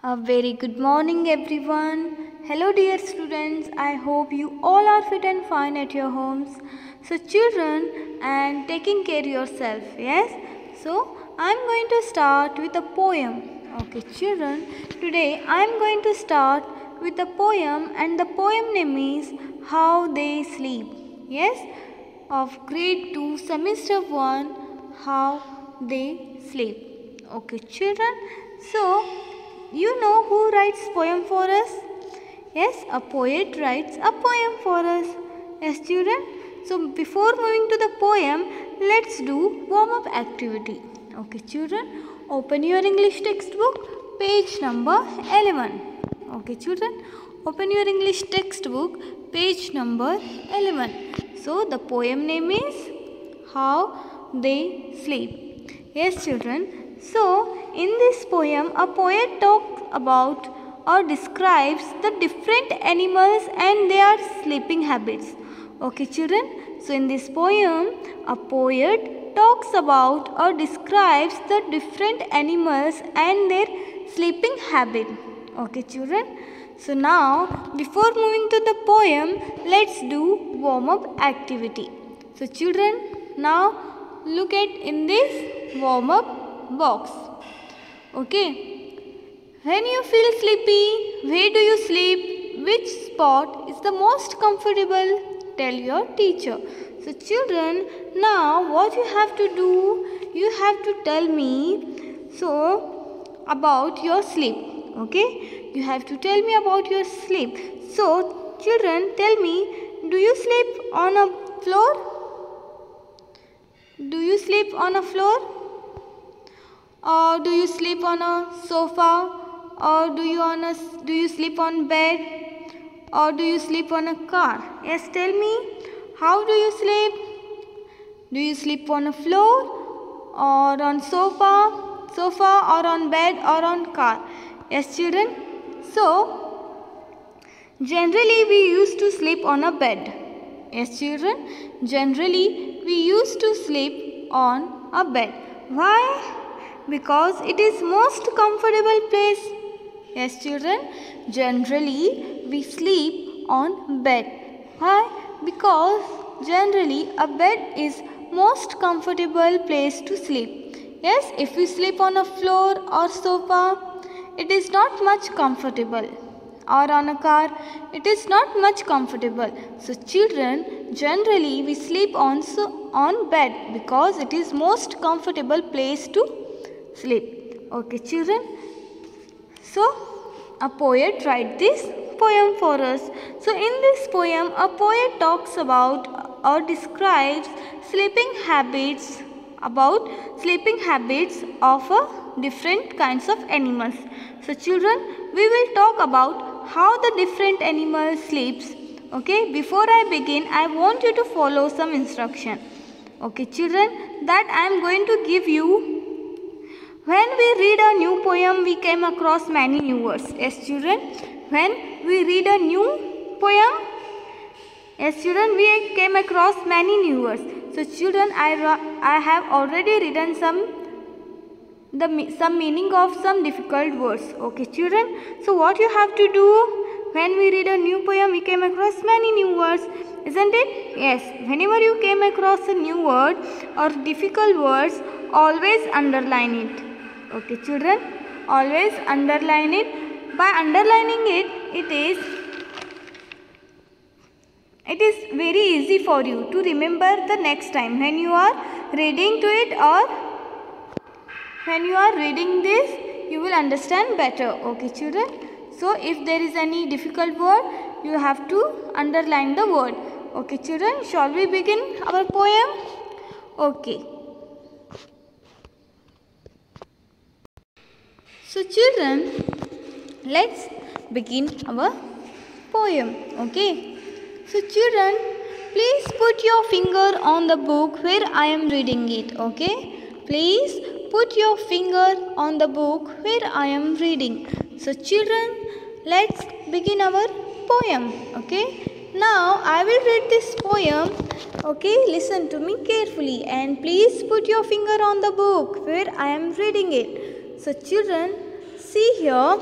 A very good morning everyone. Hello dear students, I hope you all are fit and fine at your homes. So children, and taking care yourself, yes? So I am going to start with a poem. Okay children, today I am going to start with a poem and the poem name is How They Sleep. Yes? Of grade 2 semester 1, How They Sleep. Okay children, so you know who writes poem for us? Yes, a poet writes a poem for us. Yes, children. So before moving to the poem, let's do warm-up activity. Okay, children. Open your English textbook, page number 11. Okay, children. Open your English textbook, page number 11. So the poem name is How They Sleep. Yes, children. So, in this poem, a poet talks about or describes the different animals and their sleeping habits. Okay, children. So, in this poem, a poet talks about or describes the different animals and their sleeping habit. Okay, children. So, now, before moving to the poem, let's do warm-up activity. So, children, now look at in this warm-up box. Okay, when you feel sleepy, where do you sleep? Which spot is the most comfortable? Tell your teacher. So children, now what you have to do, you have to tell me about your sleep. Okay, you have to tell me about your sleep. So children, tell me, do you sleep on a floor? Do you sleep on a floor? Or do you sleep on a sofa? Or do you sleep on bed? Or do you sleep on a car? Yes, tell me, how do you sleep? Do you sleep on a floor or on sofa or on bed or on car? Yes, children. So generally we used to sleep on a bed. Yes, children. Generally we used to sleep on a bed. Why? Because it is most comfortable place. Yes, children. Generally we sleep on bed. Why? Because generally a bed is most comfortable place to sleep. Yes, if we sleep on a floor or sofa, it is not much comfortable. Or on a car, it is not much comfortable. So children, generally we sleep on bed because it is most comfortable place to sleep. Okay children. So a poet writes this poem for us. So in this poem, a poet talks about or describes sleeping habits of different kinds of animals. So children, we will talk about how the different animals sleeps. Okay, before I begin, I want you to follow some instruction. Okay children, that I am going to give you. When we read a new poem, we came across many new words. Yes, children. When we read a new poem, yes, children, we came across many new words. So, children, I have already written some meaning of some difficult words. Okay, children. So, what you have to do when we read a new poem, we came across many new words, isn't it? Yes. Whenever you came across a new word or difficult words, always underline it. Okay children, always underline it. By underlining it, it is very easy for you to remember the next time when you are reading to it, or when you are reading this, you will understand better. Okay children. So if there is any difficult word, you have to underline the word. Okay children, shall we begin our poem? Okay. So children, let's begin our poem. Okay. So children, please put your finger on the book where I am reading it. Okay. Please put your finger on the book where I am reading. So children, let's begin our poem. Okay. Now I will read this poem. Okay. Listen to me carefully and please put your finger on the book where I am reading it. So children, see here,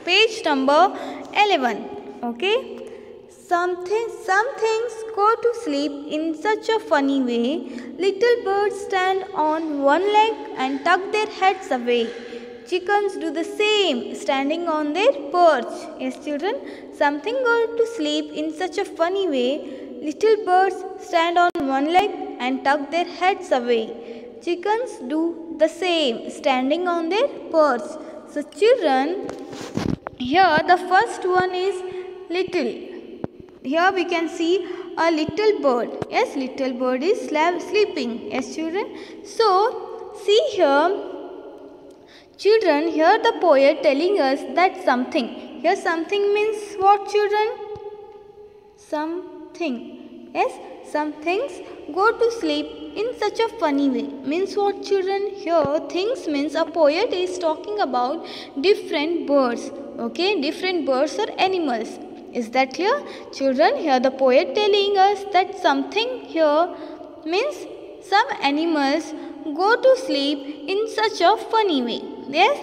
page number 11. Okay. Some things go to sleep in such a funny way. Little birds stand on one leg and tuck their heads away. Chickens do the same, standing on their perch. Yes, children, something go to sleep in such a funny way. Little birds stand on one leg and tuck their heads away. Chickens do the same, standing on their perch. So, children, here the first one is little. Here we can see a little bird. Yes, little bird is sleeping. Yes, children. So, see here, children, here the poet telling us that something. Here something means what, children? Something. Yes, some things go to sleep in such a funny way. Means what, children? Here things means a poet is talking about different birds. Okay, different birds or animals. Is that clear? Children, here the poet telling us that something here means some animals go to sleep in such a funny way. Yes?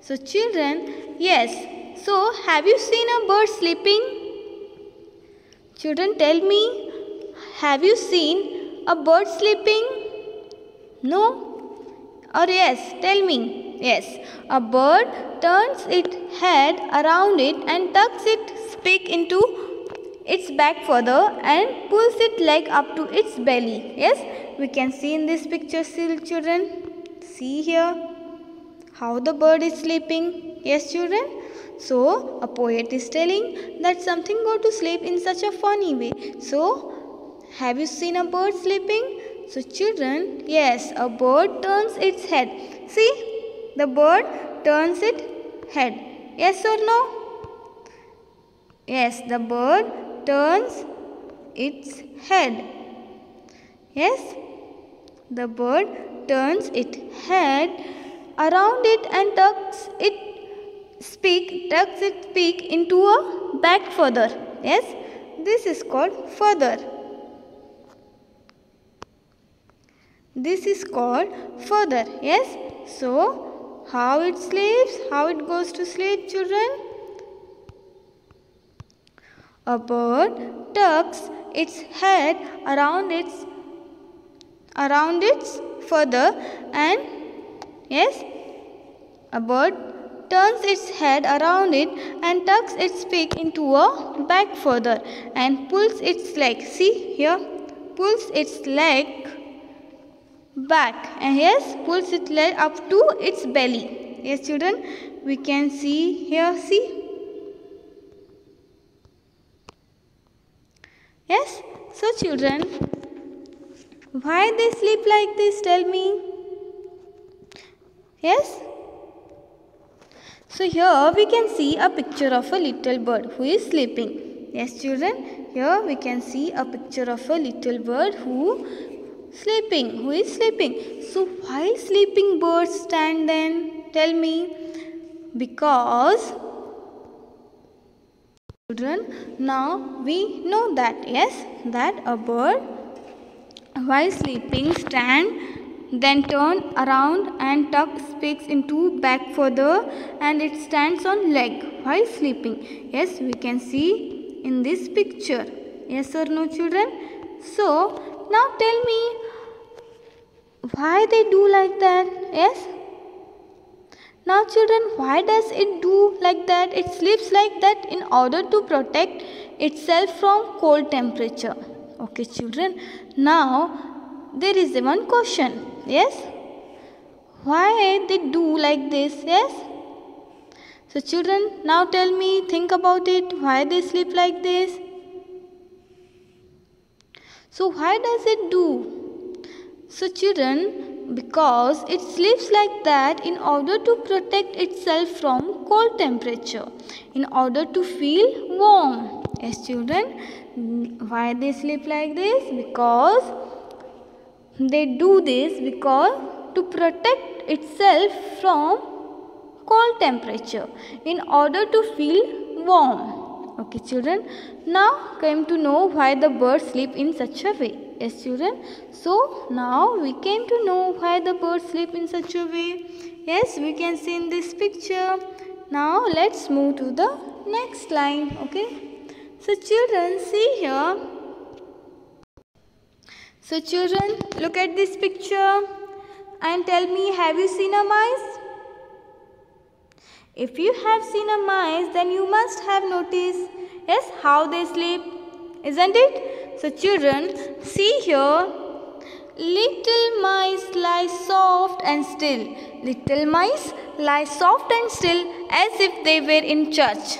So children, yes. So have you seen a bird sleeping? Children, tell me, have you seen a bird sleeping? No? Or yes? Tell me. Yes, a bird turns its head around it and tucks its beak into its back further and pulls its leg up to its belly. Yes, we can see in this picture still, children. See here how the bird is sleeping. Yes, children. So, a poet is telling that something go to sleep in such a funny way. So, have you seen a bird sleeping? So, children, yes, a bird turns its head. See? The bird turns its head. Yes or no? Yes, the bird turns its head. Yes, the bird turns its head around it and tucks its beak into a back further. Yes, this is called further. This is called further. Yes, so how it sleeps, how it goes to sleep, children? A bird tucks its head around its further and yes, a bird turns its head around it and tucks its beak into a back further and pulls its leg. See here, pulls its leg back and yes, pulls its leg up to its belly. Yes, children, we can see here. See. Yes. So, children, why they sleep like this? Tell me. Yes. So here we can see a picture of a little bird who is sleeping. Yes, children. Here we can see a picture of a little bird who is sleeping. So why sleeping birds stand then? Tell me. Because, children, now we know that, yes, that a bird while sleeping stand, then turn around and tuck beaks into back further and it stands on leg while sleeping. Yes, we can see in this picture. Yes or no, children? So, now tell me, why they do like that? Yes? Now, children, why does it do like that? It sleeps like that in order to protect itself from cold temperature. Okay, children. Now, there is one question. Yes? Why they do like this? Yes? So, children, now tell me, think about it. Why they sleep like this? So, why does it do? So, children, because it sleeps like that in order to protect itself from cold temperature, in order to feel warm. Yes, children, why they sleep like this? Because they do this because to protect itself from cold temperature, in order to feel warm. Okay, children, now came to know why the birds sleep in such a way. Yes, children. So, now we came to know why the birds sleep in such a way. Yes, we can see in this picture. Now let's move to the next line. Okay. So children, see here. So children, look at this picture and tell me, have you seen a mice? If you have seen a mice, then you must have noticed, yes, how they sleep, isn't it? So children, see here. Little mice lie soft and still. Little mice lie soft and still as if they were in church.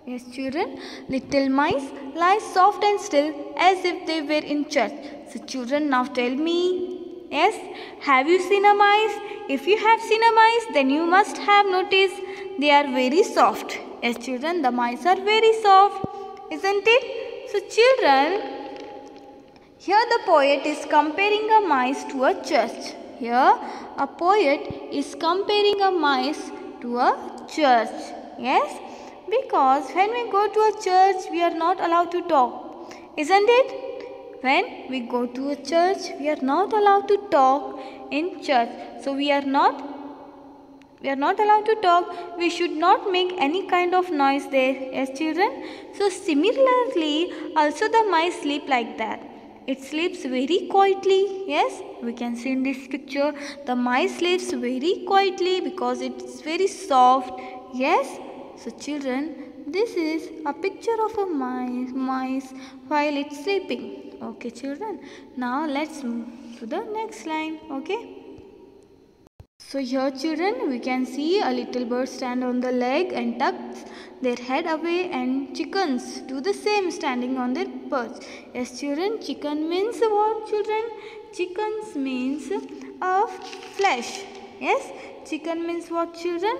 Yes, children, little mice lie soft and still as if they were in church. So children, now tell me, yes, have you seen a mice? If you have seen a mice, then you must have noticed they are very soft. Yes, children, the mice are very soft, isn't it? So children, here the poet is comparing a mice to a church. Here a poet is comparing a mice to a church. Yes, because when we go to a church, we are not allowed to talk, isn't it? When we go to a church, we are not allowed to talk in church. So we are not allowed to talk. We should not make any kind of noise there. Yes, children. So similarly, also the mice sleep like that. It sleeps very quietly. Yes, we can see in this picture. The mice sleeps very quietly because it's very soft. Yes. So children, this is a picture of a mice while it's sleeping. Okay, children. Now let's move to the next line. Okay. So here, children, we can see a little bird stand on the leg and tucks their head away, and chickens do the same, standing on their perch. Yes, children, chicken means what, children? Chickens means of flesh. Yes, chicken means what, children?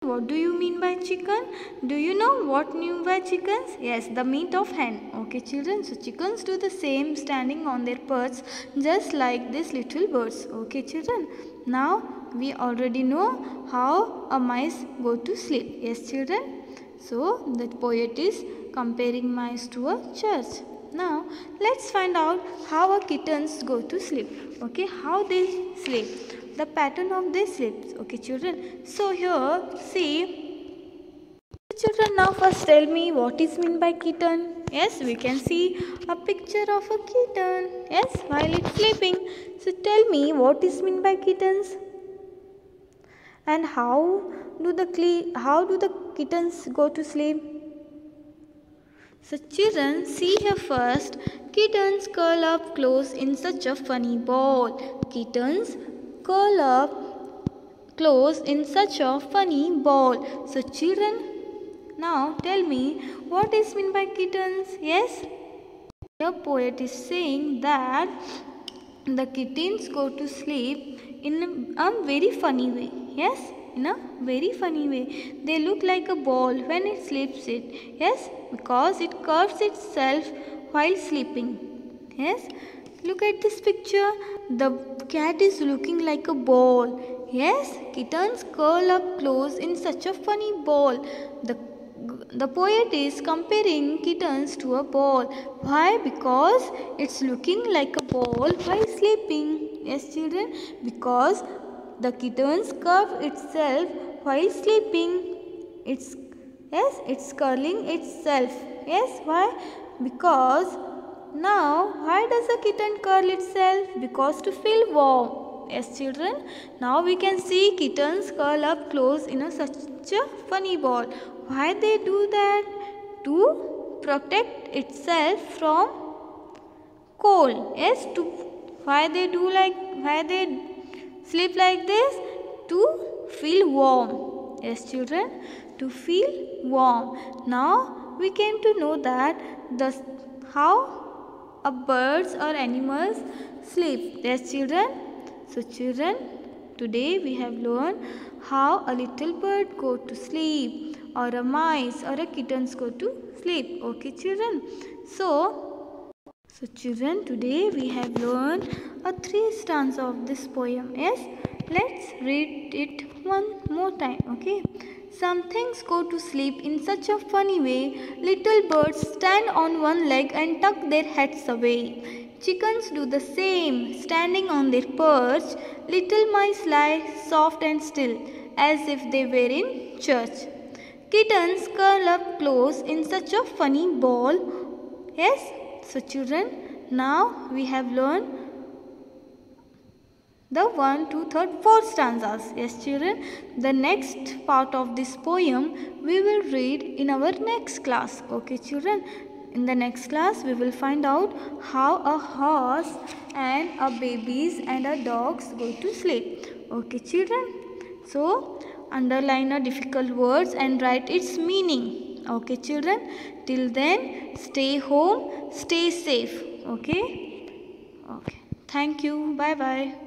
What do you mean by chicken? Do you know what mean by chickens? Yes, the meat of hen. Okay, children. So chickens do the same, standing on their perch, just like these little birds. Okay, children. Now we already know how a mice go to sleep. Yes, children. So the poet is comparing mice to a church. Now let's find out how a kittens go to sleep. Okay, how they sleep, the pattern of their sleeps. Okay, children. So here, see, children, now first tell me what is meant by kitten. Yes, we can see a picture of a kitten. Yes, while it's sleeping. So tell me what is meant by kittens, and how do the kittens go to sleep? So children, see here first. Kittens curl up close in such a funny ball. Kittens curl up close in such a funny ball. So children, now tell me what is meant by kittens. Yes, the poet is saying that the kittens go to sleep in a very funny way. Yes, in a very funny way. They look like a ball when it sleeps it. Yes, because it curves itself while sleeping. Yes, look at this picture. The cat is looking like a ball. Yes, kittens curl up close in such a funny ball. The poet is comparing kittens to a ball. Why? Because it's looking like a ball while sleeping. Yes, children, because the kittens curve itself while sleeping. It's curling itself. Yes, why? Because now, why does a kitten curl itself? Because to feel warm. Yes, children. Now we can see kittens curl up close in such a funny ball. Why they do that? To protect itself from cold. Yes, why they sleep like this? To feel warm. Yes, children, to feel warm. Now we came to know that how birds or animals sleep. Yes, children. So children, today we have learned how a little bird go to sleep, or a mice or a kittens go to sleep. Okay, children. So children, today we have learned a 3 stanza of this poem. Yes, let's read it one more time. Okay. Some things go to sleep in such a funny way. Little birds stand on one leg and tuck their heads away. Chickens do the same, standing on their perch. Little mice lie soft and still, as if they were in church. Kittens curl up close in such a funny ball. Yes, so children, now we have learned the 1, 2, 3, 4 stanzas. Yes children, the next part of this poem we will read in our next class. Okay children, in the next class we will find out how a horse and a babies and a dogs go to sleep. Okay children, so underline a difficult words and write its meaning. Okay children, till then stay home, stay safe. Okay, thank you, bye bye.